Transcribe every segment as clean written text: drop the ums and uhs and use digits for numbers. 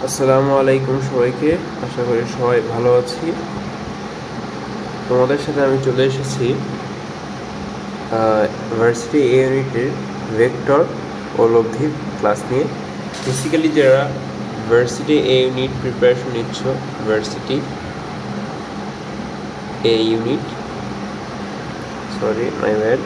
আসসালামু আলাইকুম সবাইকে, আশা করি সবাই ভালো আছি। তোমাদের সাথে আমি চলে এসেছি ভার্সিটি এ ইউনিটের ভেক্টর ও লব্ধির ক্লাস নিয়ে। বেসিক্যালি যারা ভার্সিটি এ ইউনিট প্রিপারেশন নিচ্ছ, varsity A unit sorry my bad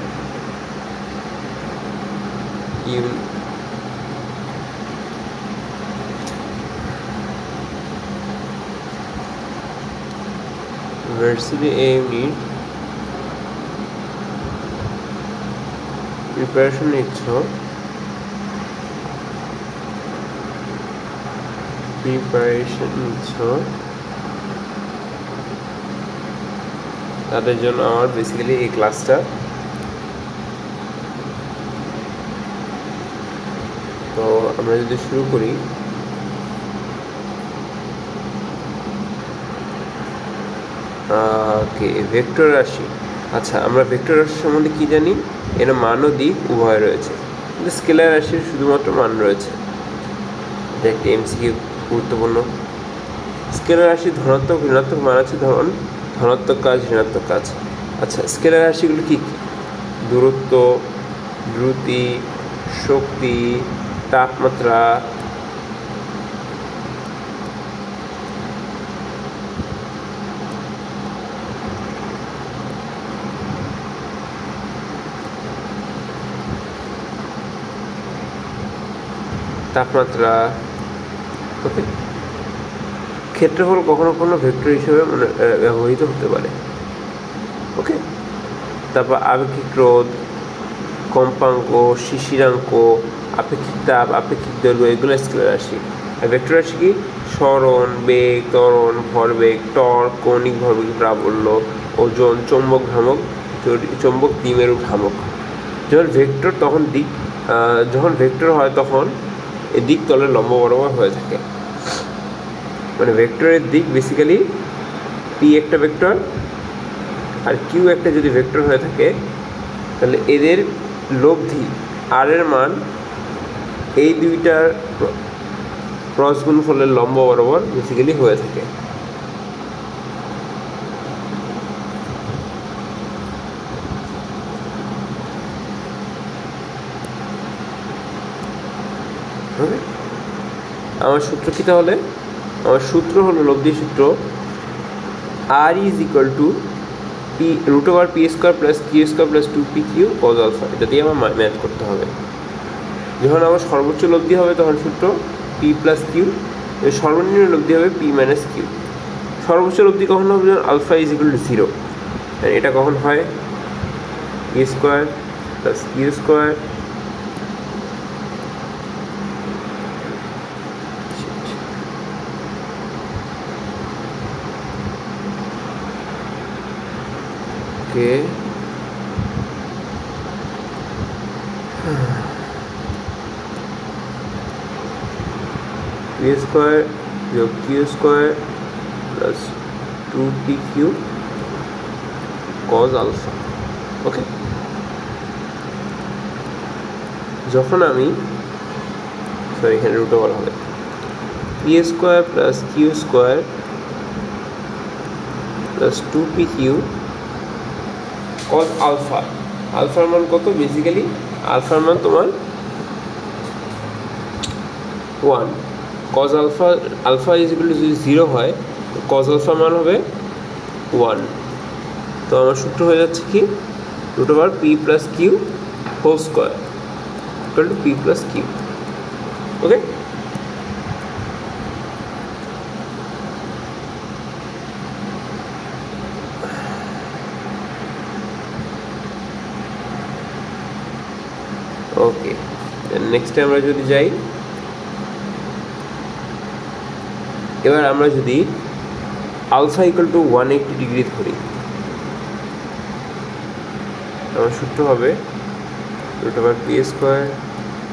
varsity A unit preparation নিচ্ছ, তাদের জন্য আমার বেসিক্যালি এই ক্লাসটা। তো আমরা যদি শুরু করি, ভেক্টর রাশি। আচ্ছা, আমরা ভেক্টর রাশি সম্বন্ধে কি জানি? এর মান ও দিক উভয় রয়েছে, কিন্তু স্কেলার রাশির শুধুমাত্র মান রয়েছে। এটা একটি এমসিকিউ, গুরুত্বপূর্ণ। স্কেলার রাশি ধনাত্মক ঋণাত্মক মান আছে, ধনাত্মক কাজ ঋণাত্মক কাজ। আচ্ছা, স্কেলার রাশিগুলো কি? দূরত্ব, দ্রুতি, শক্তি, তাপমাত্রা, ওকে। ক্ষেত্রফল কখনো কখনো ভেক্টর হিসেবে ব্যবহৃত হতে পারে, ওকে। তারপর আপেক্ষিক রোধ, কম্পাঙ্ক, শিশিরাঙ্ক, আপেক্ষিক তাপ, আপেক্ষিক দৈর্ঘ্য, এগুলো স্কেলার রাশি। আর ভেক্টর রাশি কি? সরণ, বেগ, ত্বরণ, ভরবেগ, টর্ক, কৌণিক ভরবেগ, প্রাবল্য, ওজন, চৌম্বক ভ্রামক, চৌম্বক দ্বিমেরু ভ্রামক। যখন ভেক্টর হয় তখন এই দিক তলের লম্ব বরাবর হয়ে থাকে। মানে ভেক্টরের দিক বেসিক্যালি পি একটা ভেক্টর আর কিউ একটা যদি ভেক্টর হয়ে থাকে, তাহলে এদের লব্ধি আর এর মান এই দুইটার ক্রস গুণফলের লম্ব বরাবর বেসিক্যালি হয়ে থাকে। আমার সূত্র কি তাহলে? আমার সূত্র হলো লব্ধি সূত্র, R is equal to P root over P square plus Q square plus 2pq cos alpha. এটা দিয়ে আমার ম্যাথ করতে হবে। যখন আমার সর্বোচ্চ লব্ধি হবে তখন সূত্র পি প্লাস কিউ, সর্বনিম্ন লব্ধি হবে পি মাইনাস কিউ। সর্বোচ্চ লব্ধি কখন হবে? যখন আলফা ইজ ইকুয়াল টু 0। এটা কখন হয়? P square plus Q square P square যোগ Q square plus 2pq cos alpha, okay. যখন আমি এখানে রুট ওভার হবে P square plus Q square plus 2pq cos alpha. আলফার মান কত? বেসিক্যালি আলফার মান তোমার 1। cos alpha is equal to যদি 0 হয়, cos আলফার মান হবে 1। তো আমার সূত্র হয়ে যাচ্ছে কি? Root over P plus Q whole square equal to P plus Q, okay. Okay, নেক্সটে আমরা যদি যাই, এবার আমরা যদি আলফা ইকুয়াল টু 180 ডিগ্রি ধরি, আমার সূত্র হবে root over P square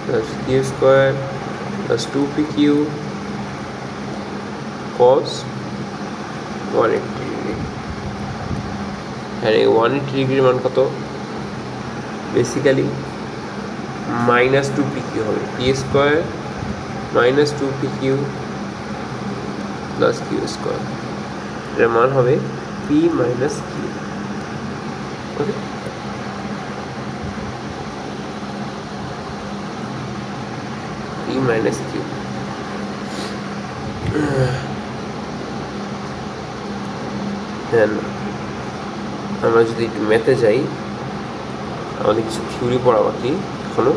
plus Q square plus 2pq cos 180 degree. হ্যাঁ, এই 180 ডিগ্রির মান কত? বেসিক্যালি মাইনাস 2pq হবে, P square minus 2pq plus Q square, এর মান হবে P minus Q. Okay, P minus Q. Then আমরা যদি একটু ম্যাথে যাই, আমাদের কিছু থিওরি পড়া বাকি এখনো।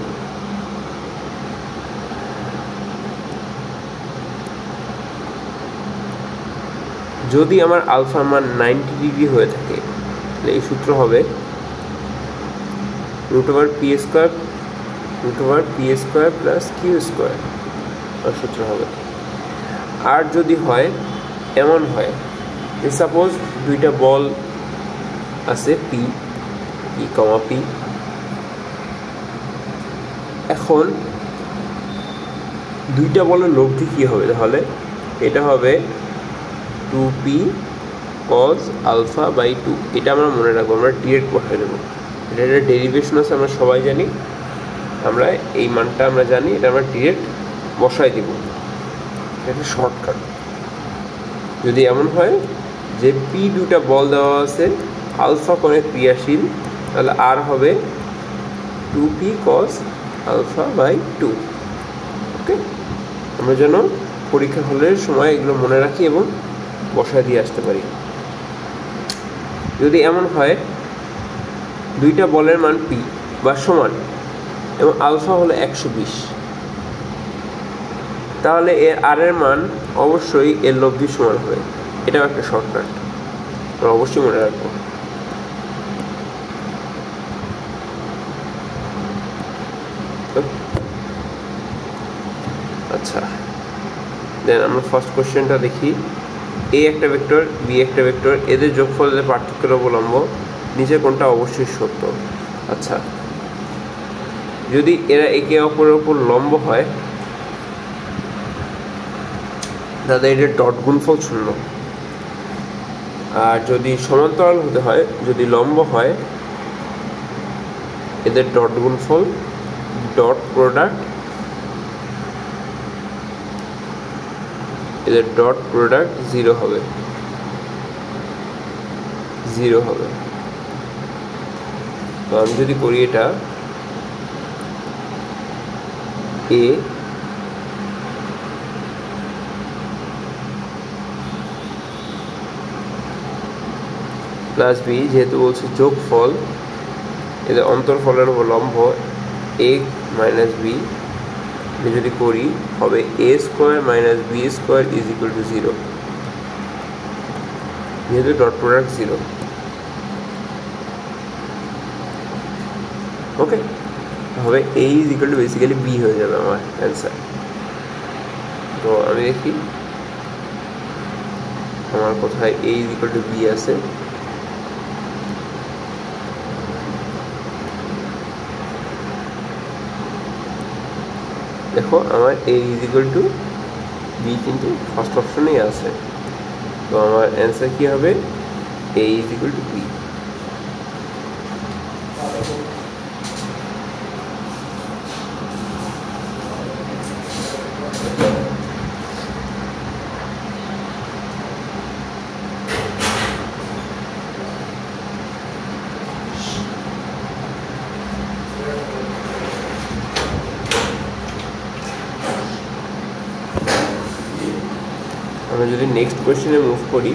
যদি আমার আলফার মান 90 ডিগ্রি হয়ে থাকে তাহলে এই সূত্র হবে √p² প্লাস কিউ স্কোয়ার সূত্র হবে। আর যদি হয় এমন হয় যে সাপোজ দুইটা বল আছে পি কমা পি, এখন দুইটা বলের লব্ধি কী হবে, তাহলে এটা হবে 2p cos alpha by 2। এটা আমরা মনে রাখবো, আমরা ডিরেক্ট বসাই দেবো। এটা একটা ডেরিভেশন আছে, আমরা সবাই জানি, আমরা এই মানটা আমরা জানি, এটা আমরা ডিরেক্ট বসাই দিব, এটা শর্টকাট। যদি এমন হয় যে পি দুটা বল দেওয়া আছে, আলফা কোণে ক্রিয়াশীল, তাহলে আর হবে 2p cos alpha by 2। ওকে, আমরা যেন পরীক্ষা হলের সময় এগুলো মনে রাখি এবং বসায় দিয়ে আসতে পারি। যদি এমন হয় দুইটা বলের মান পি বা সমান এবং আলফা হলো 120, তাহলে এর আর এর মান অবশ্যই এর লব্ধির সমান হবে। এটাও একটা শর্টকাট, আমরা অবশ্যই মনে রাখবো। আচ্ছা, দেন আমরা ফার্স্ট কোশ্চেনটা দেখি। এ একটা ভেক্টর, বি একটা ভেক্টর, এদের যোগফলের পার্থক্যের অবলম্ব নিচে কোনটা অবশ্যই সত্য। আচ্ছা, যদি এরা একে অপরের উপর লম্ব হয় তাহলে এদের ডট গুণফল 0। আর যদি সমান্তরাল হতে হয়, যদি লম্ব হয়, এদের ডট গুণফল ডট প্রোডাক্ট, এদের ডট প্রোডাক্ট 0 হবে, 0 হবে। তো আমি যদি করি এটা এ প্লাস বি, যেহেতু বলছে যোগফল, এদের অন্তরফলের লম্ব এ মাইনাস বি, যদি করি হবে a square minus B square is equal to 0, যেহেতু ডট প্রোডাক্ট 0। ওকে, হবে a is equal to basically B হয়ে যাবে আমার অ্যান্সার। তো আমি দেখি আমার কোথায় a is equal to B আছে। দেখো আমার a is equal to B কিন্তু ফার্স্ট অপশনেই আছে। তো আমার অ্যান্সার কী হবে, a is equal to B. আমরা যদি নেক্সট কোয়েশ্চেনে মুভ করি,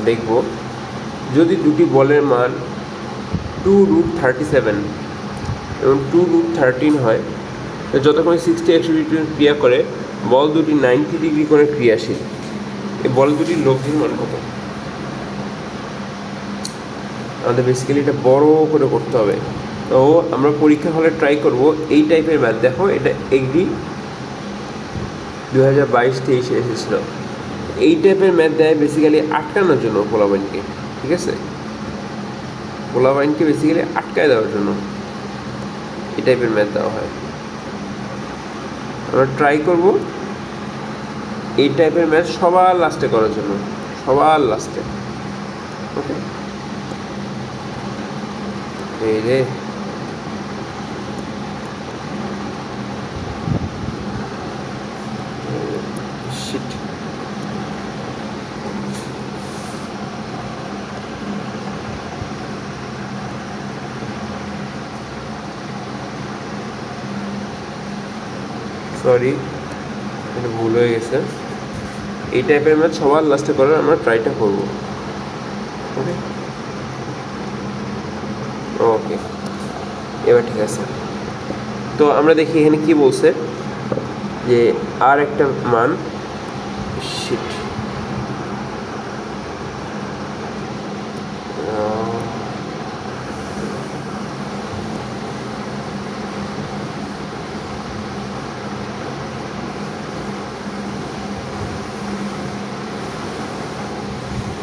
দেখব যদি দুটি বলের মান 2√37 এবং 2√13 হয়, যতক্ষণ 60 ক্রিয়া করে বল দুটি 90 ডিগ্রি করে ক্রিয়াশীল, এই বল দুটির লব্ধির মান কত? আমাদের বেসিক্যালি এটা বড় করে করতে হবে। তো আমরা পরীক্ষা হলে ট্রাই করব এই টাইপের ম্যাথ। দেখো এটা এগ্রি 2022-23 এসেছিল। এই টাইপের ম্যাথ দেয় বেসিক্যালি আটকানোর জন্য পোলাবাইনকে, ঠিক আছে, পোলাবাইনকে বেসিক্যালি আটকায় দেওয়ার জন্য এই টাইপের ম্যাথ দেওয়া হয়। আমরা ট্রাই করব এই টাইপের ম্যাথ সবার লাস্টে করার জন্য, সবার লাস্টে। ওকে, এই রে শিট। সরি, এটা ভুল হয়ে গেছে। এই টাইপের ম্যাথ সবার লাস্টে করার আমরা ট্রাইটা করবো। ওকে ওকে, এবার ঠিক আছে। তো আমরা দেখি এখানে কি বলছে, যে আর একটা মান শিট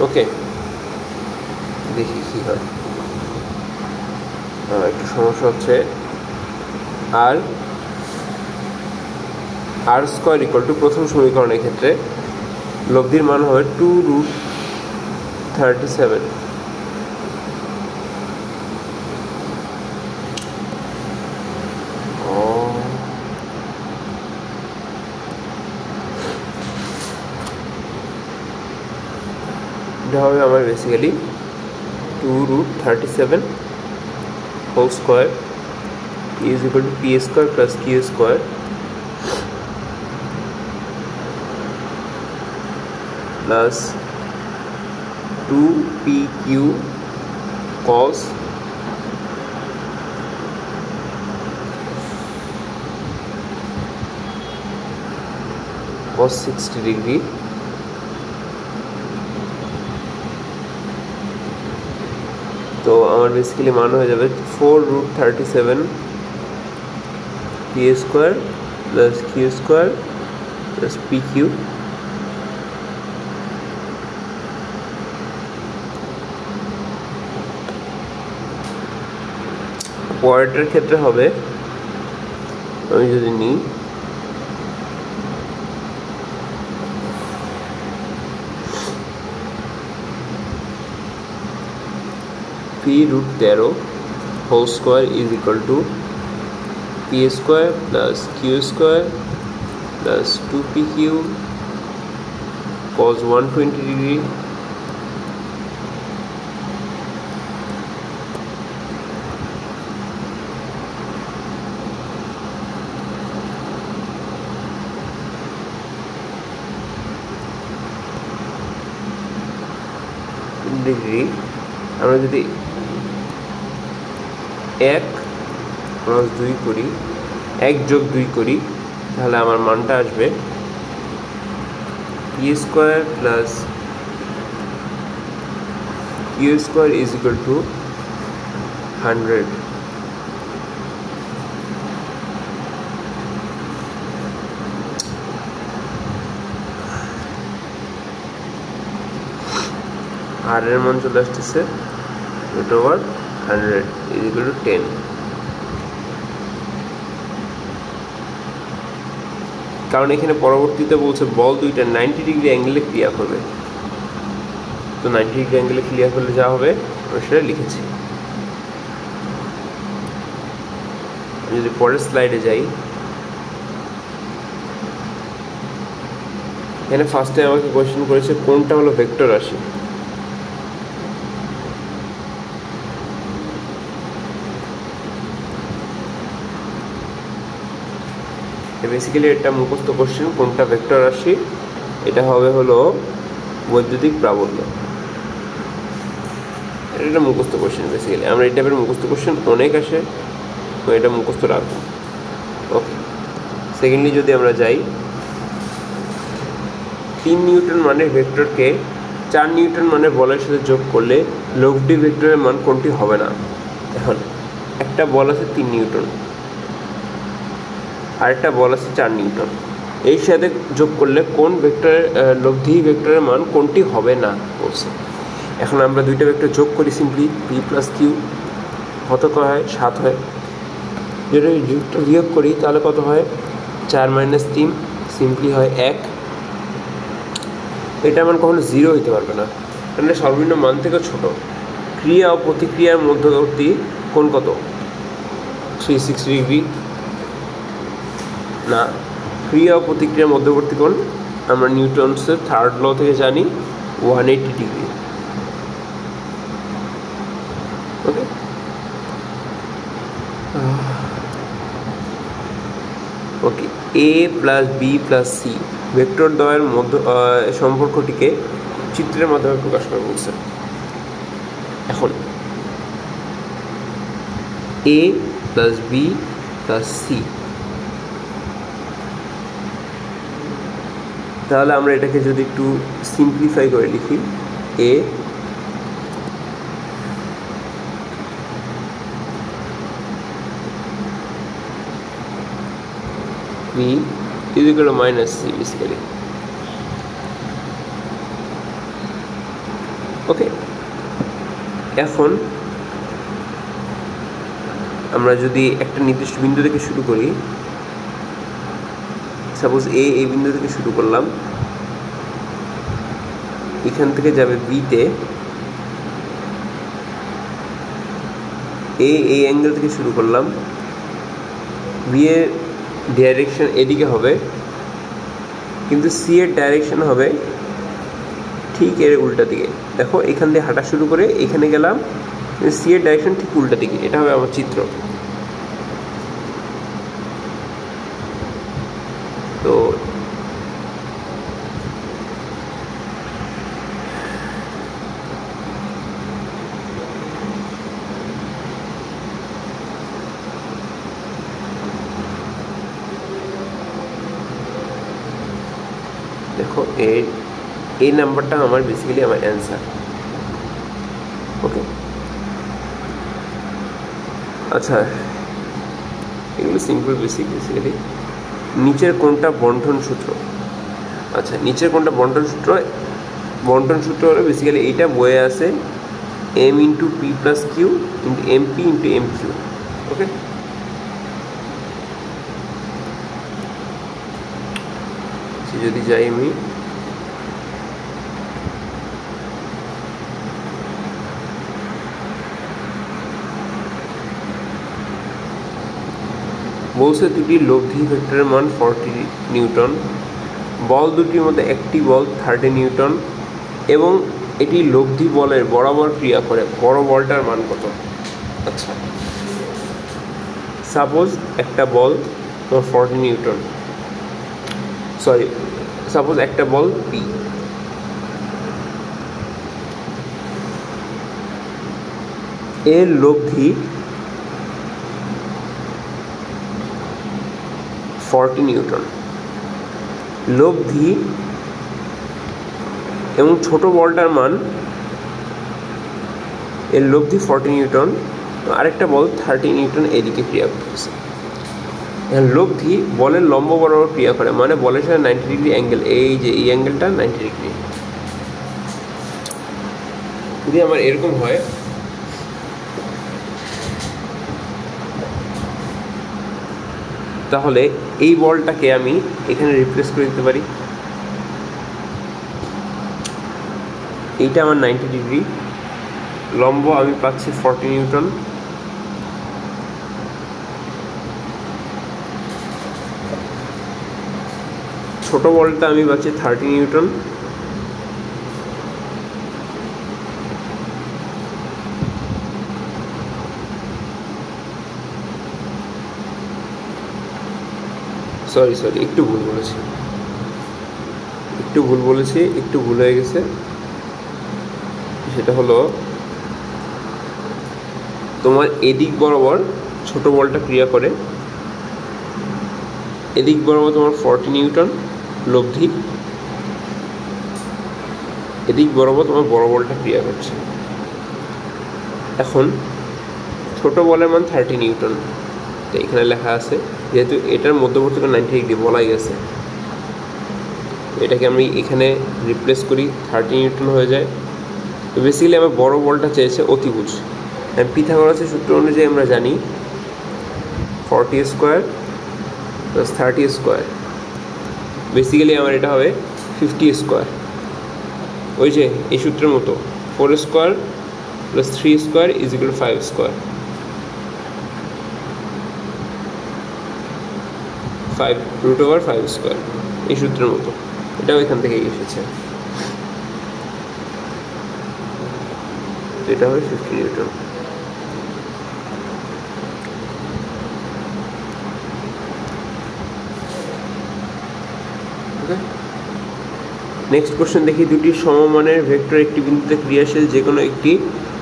ওকে, দেখি কি হয়। একটু সমস্যা হচ্ছে। আর স্কোয়ার ইকুয়াল টু প্রথম সমীকরণের ক্ষেত্রে লব্ধির মান হবে 2√37। এটা হবে আমার basically 2√37 whole square is equal to P square plus Q square plus 2pq cos 60 degree তো আমার বেসিক্যালি মান হয়ে যাবে 4√37 P square plus Q square plus P Q পরেরটার ক্ষেত্রে হবে, আমি যদি নিই p√13 whole square is equal to p square plus q square plus 2pq cos 120 degree degree. আমরা যদি 1 + 2 করি, 1 + 2 করি, তাহলে আমার মানটা আসবে p square plus Q square is equal to 100। আর এর মান চলে আসতেছে √100 ইজ ইকুয়াল টু 10। কারণ এখানে পরবর্তীতে বলছে বল দুইটা 90 ডিগ্রি অ্যাঙ্গেলে ক্রিয়া করবে, তো 90 ডিগ্রি অ্যাঙ্গেলে ক্রিয়া করলে যা হবে আমরা সেটা লিখেছি। যদি পরের স্লাইডে যাই, এখানে ফার্স্টে আমাকে কোয়েশ্চেন করেছে কোনটা হলো ভেক্টর রাশি। বেসিক্যালি এটা মুখস্থ কোশ্চেন, কোনটা ভেক্টর রাশি, এটা হবে হলো বৈদ্যুতিক প্রাবল্য। এটা মুখস্থ কোশ্চেন। বেসিক্যালি আমরা এই টাইপের মুখস্থ কোশ্চেন অনেক আসে, তো এটা মুখস্থ রাখবো। ওকে, সেকেন্ডলি যদি আমরা যাই, 3 নিউটন মানের ভেক্টরকে 4 নিউটন মানের বলের সাথে যোগ করলে লব্ধি ভেক্টরের মান কোনটি হবে না। এখন একটা বল আছে 3 নিউটন, আরেকটা বল আছে 4 নিউটন, এই সাথে যোগ করলে কোন ভেক্টরের লব্ধি ভেক্টরের মান কোনটি হবে না বলছে। এখন আমরা দুইটা ভেক্টর যোগ করি, সিম্পলি পি প্লাস কিউ কত হয় 7 হয়। যদি যোগটা বিয়োগ করি তাহলে কত হয় 4 - 3, সিম্পলি হয় 1। এটা মান কখনো 0 হইতে পারবে না, কারণ সর্বনিম্ন মান থেকে ছোট। ক্রিয়া ও প্রতিক্রিয়ার মধ্যবর্তী কোণ কত 360 ডিগ্রি না, ক্রিয়া ও প্রতিক্রিয়ার মধ্যবর্তী কোণ আমরা নিউটনসের 3rd ল থেকে জানি 180 degree. Okay, okay. A plus B plus C vector দ্বয়ের মধ্য সম্পর্কটিকে চিত্রের মাধ্যমে প্রকাশ করে বলছে। এখন A plus B plus C, তাহলে আমরা এটাকে যদি একটু সিম্পলিফাই করে লিখি, A B is equal to minus C basically. Okay, এখন আমরা যদি একটা নির্দিষ্ট বিন্দু থেকে শুরু করি, সাপোজ এই বিন্দু থেকে শুরু করলাম, এখান থেকে যাবে বিতে, এই অ্যাঙ্গেল থেকে শুরু করলাম, বি এর ডাইরেকশন এদিকে হবে, কিন্তু সি এর ডাইরেকশন হবে ঠিক এর উল্টা দিকে। দেখো এখান দিয়ে হাঁটা শুরু করে এখানে গেলাম, সি এর ডাইরেকশন ঠিক উল্টা দিকে। এটা হবে আমার চিত্র। তো দেখো এই নাম্বারটা আমার বেসিক্যালি আমার অ্যান্সার। ওকে, আচ্ছা এগুলো সিম্পল বেসিক্যালি। নিচের কোনটা বন্টন সূত্র? আচ্ছা, নিচের কোনটা বন্টন সূত্র? বন্টন সূত্র হলো বেসিক্যালি এইটা বইয়ে আছে M into P plus Q into M P into M Q. Okay, যদি যাই আমি বলছে দুটি লব্ধি ভেক্টরের মান 40 নিউটন, বল দুটির মধ্যে একটি বল 30 নিউটন এবং এটি লব্ধি বলের বরাবর ক্রিয়া করে, বড় বলটার মান কত? আচ্ছা, সাপোজ একটা বল 40 নিউটন, সরি সাপোজ একটা বল পি, এর লব্ধি 40 নিউটন, লব্ধি এবং ছোট বলটার মান, এর লব্ধি 40 নিউটন, আরেকটা বল 30 নিউটন এদিকে ক্রিয়া করতেছে। লব্ধি বলের লম্ব বরাবর ক্রিয়া করে, মানে বলের সাথে 90 ডিগ্রি অ্যাঙ্গেল, এই যে এই অ্যাঙ্গেলটা 90 ডিগ্রি। যদি আমার এরকম হয়, তাহলে এই বলটাকে আমি এখানে রিপ্লেস করে দিতে পারি। এইটা আমার 90 ডিগ্রি, লম্ব আমি পাচ্ছি 40 নিউটন, ছোট বলটা আমি পাচ্ছি 30 নিউটন, সরি একটু ভুল হয়ে গেছে। সেটা হলো তোমার এদিক বরাবর ছোট বলটা ক্রিয়া করে, এদিক বরাবর তোমার 40 নিউটন লব্ধি, এদিক বরাবর তোমার বড় বলটা ক্রিয়া করছে। এখন ছোট বলের মান 30 নিউটন, তো এখানে লেখা আছে, যেহেতু এটার মধ্যবর্তী 90 ডিগ্রি বলাই গেছে, এটাকে আমি এখানে রিপ্লেস করি, 30 নিউটন হয়ে যায়। তো বেসিক্যালি আমার বড় বলটা চেয়েছে অতিভুজ। পিথাগোরাসের সূত্র অনুযায়ী আমরা জানি 40 স্কোয়ার প্লাস 30 স্কোয়ার, বেসিক্যালি আমার এটা হবে 50 স্কোয়ার। ওই যে এই সূত্রের মতো 4 square plus 3 square is equal two 5 square, 5 √5 square, এই সূত্রের মতো। এটাও এখান থেকে এসেছে, এটা হবে 50 নিউটন। ওকে, নেক্সট কোশ্চেন দেখি, দুটি সমমানের ভেক্টর একটি বিন্দুতে ক্রিয়াশীল যে কোনো একটি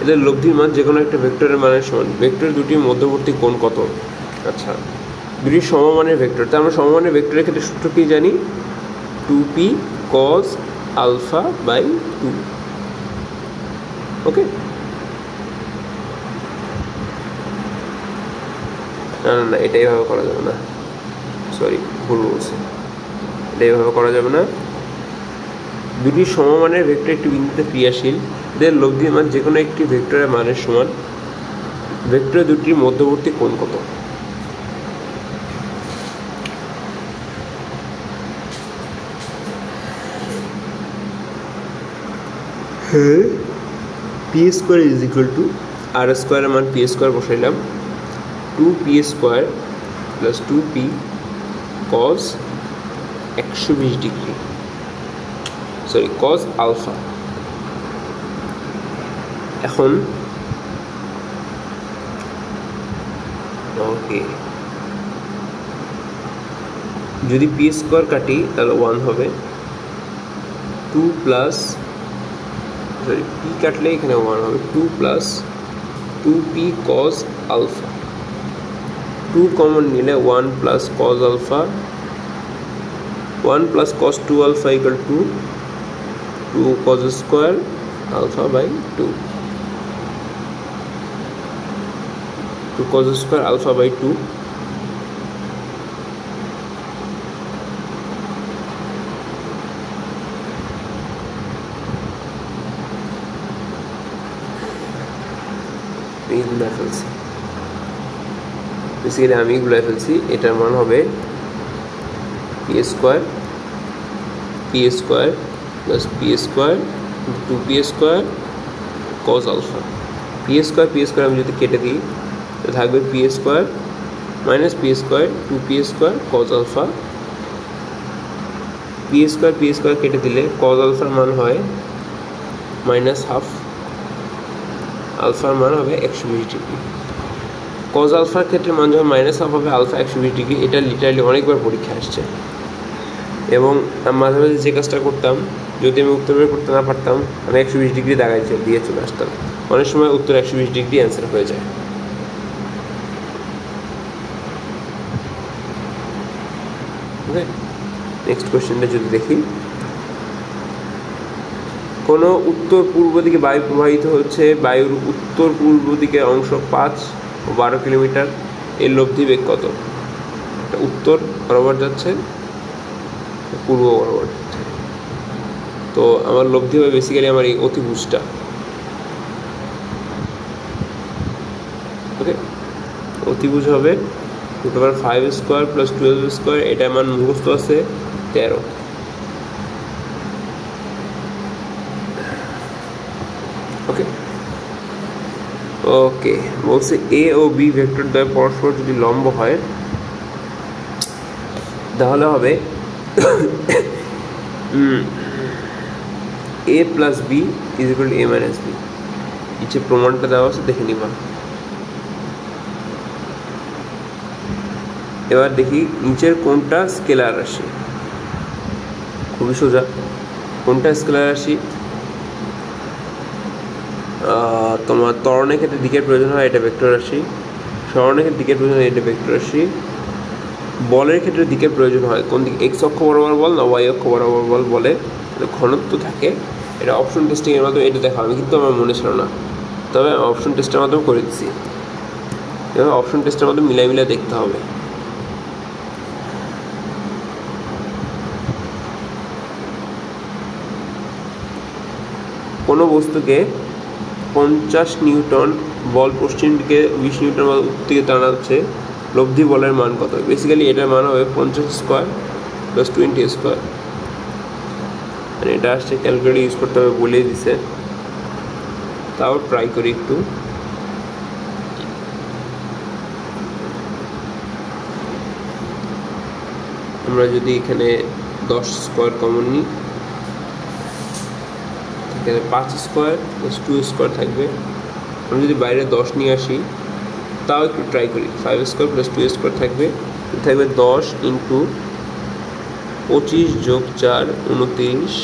এদের লব্ধির মান যে কোনো একটা ভেক্টরের মানের সমান, ভেক্টর দুটির মধ্যবর্তী কোণ কত? আচ্ছা, দুটি সমমানের ভেক্টর, তার আমরা সমমানের ভেক্টরের ক্ষেত্রে সূত্র কি জানি? 2p cos alpha by 2। ওকে, না না না, এটা এইভাবে করা যাবে না, সরি ভুল বলছি, এটা এইভাবে করা যাবে না। দুটি সমমানের ভেক্টর একটি বিন্দুতে ক্রিয়াশীল এদের লব্ধির মান যে কোনো একটি ভেক্টরের মানের সমান, ভেক্টর দুটির মধ্যবর্তী কোণ কত? হ্যাঁ, P square is equal to R স্কোয়ারের মান পি স্কোয়ার বসাইলাম, 2p square plus 2p cos 120 degree, sorry cos alpha. এখন ওকে, যদি পি স্কোয়ার কাটি তাহলে 1 হবে, 2 প্লাস সরি পি কাটলে এখানে 1 হবে, 2 plus 2p cos alpha, 2 common নিলে 1 plus cos alpha, 1 plus cos 2 alpha equal to 2 cos square alpha by 2, 2 cos square alpha by 2। এইগুলো ফেলছি, বেসিক্যালি আমি এগুলো ফেলছি, এটার মান হবে P square plus p square 2p square cos alpha, p square আমি যদি কেটে দিই তাহলে থাকবে p square minus p square 2p square cos alpha, p square কেটে দিলে cos আলফার মান হয় মাইনাস হাফ, আলফার মান হবে 120 ডিগ্রি। cos আলফার ক্ষেত্রে মান যখন মাইনাস হাফ হবে, আলফা 120 ডিগ্রি, এটা লিটারালি অনেকবার পরীক্ষা আসছে। এবং মাঝে মাঝে যে কাজটা করতাম, যদি আমি উত্তর বের করতে না পারতাম, আমি 120 ডিগ্রি দাগায় দিয়ে চলে আসতাম, অনেক সময় উত্তর 120 ডিগ্রি অ্যান্সার হয়ে যায়। ওকে, নেক্সট কোয়েশ্চেনটা যদি দেখি, কোনো উত্তর পূর্ব দিকে বায়ু প্রবাহিত হচ্ছে, বায়ুর উত্তর পূর্ব দিকের অংশ 5 ও 12 কিলোমিটার, এর লব্ধি বেগ কত? উত্তর বরাবর যাচ্ছে, পূর্ব বরাবর যাচ্ছে, তো আমার লব্ধি হবে বেসিক্যালি আমার এই অতিভুজটা। ওকে, অতিভুজ হবে √5 স্কোয়ার প্লাস 12 স্কোয়ার, এটা আমার মুখস্থ আছে 13। ওকে ওকে, বলছে এ ও বি ভেক্টর দ্বয় পরস্পর যদি লম্ব হয় তাহলে হবে A plus B is equal to A minus B. নিচে প্রমাণটা দেওয়া আছে, দেখে নিবা। এবার দেখি নিচের কোনটা স্কেলার রাশি, খুবই সোজা। কোনটা স্কেলার রাশি? তোমার ত্বরণের ক্ষেত্রে দিকের প্রয়োজন হয়, এটা ভেক্টর রাশি। সরণের ক্ষেত্রে দিকের প্রয়োজন হয়, এটা ভেক্টর রাশি। বলের ক্ষেত্রে দিকের প্রয়োজন হয় কোন দিকে, এক্স অক্ষ বরাবর বল না ওয়াই অক্ষ বরাবর বল, বলে ঘনত্ব থাকে। এটা অপশন টেস্টিংয়ের মাধ্যমে এটা দেখা হবে, কিন্তু আমার মনে ছিল না, তবে অপশন টেস্টের মাধ্যমে করে দিচ্ছি। এবার অপশন টেস্টের মাধ্যমে মিলাই দেখতে হবে। কোনো বস্তুকে 50 নিউটন বল পশ্চিম দিকে, 20 নিউটন বল উত্তর দিকে টানা হচ্ছে, লব্ধি বলের মান কত? বেসিক্যালি এটার মান হবে 50 স্কোয়ার প্লাস 20 স্কোয়ার। মানে এটা আসছে, ক্যালকুলেটর ইউজ করতে হবে বলে দিছে, তাও ট্রাই করি একটু। আমরা যদি এখানে 10 স্কোয়ার কমন নিই, এখানে 5 স্কোয়ার প্লাস 2 স্কোয়ার থাকবে। আমি যদি বাইরে 10 নিয়ে আসি, তাও একটু ট্রাই করি। 5 স্কোয়ার প্লাস 2 স্কোয়ার থাকবে 10 ইন্টু 25 যোগ 4 29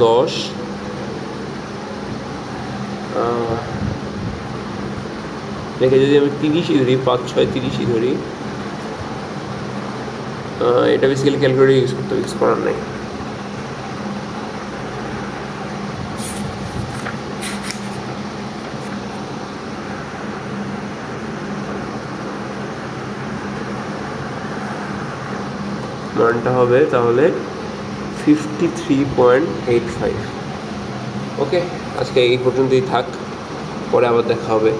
10 দেখে যদি আমি 30ই ধরি 5 6 30ই ধরি এটা বেসিক্যালি ক্যালকুলেটর ইউজ করতে ইউজ করার নাই মানটা হবে তাহলে 53.85 ওকে আজকে এই পর্যন্তই থাক পরে আবার দেখা হবে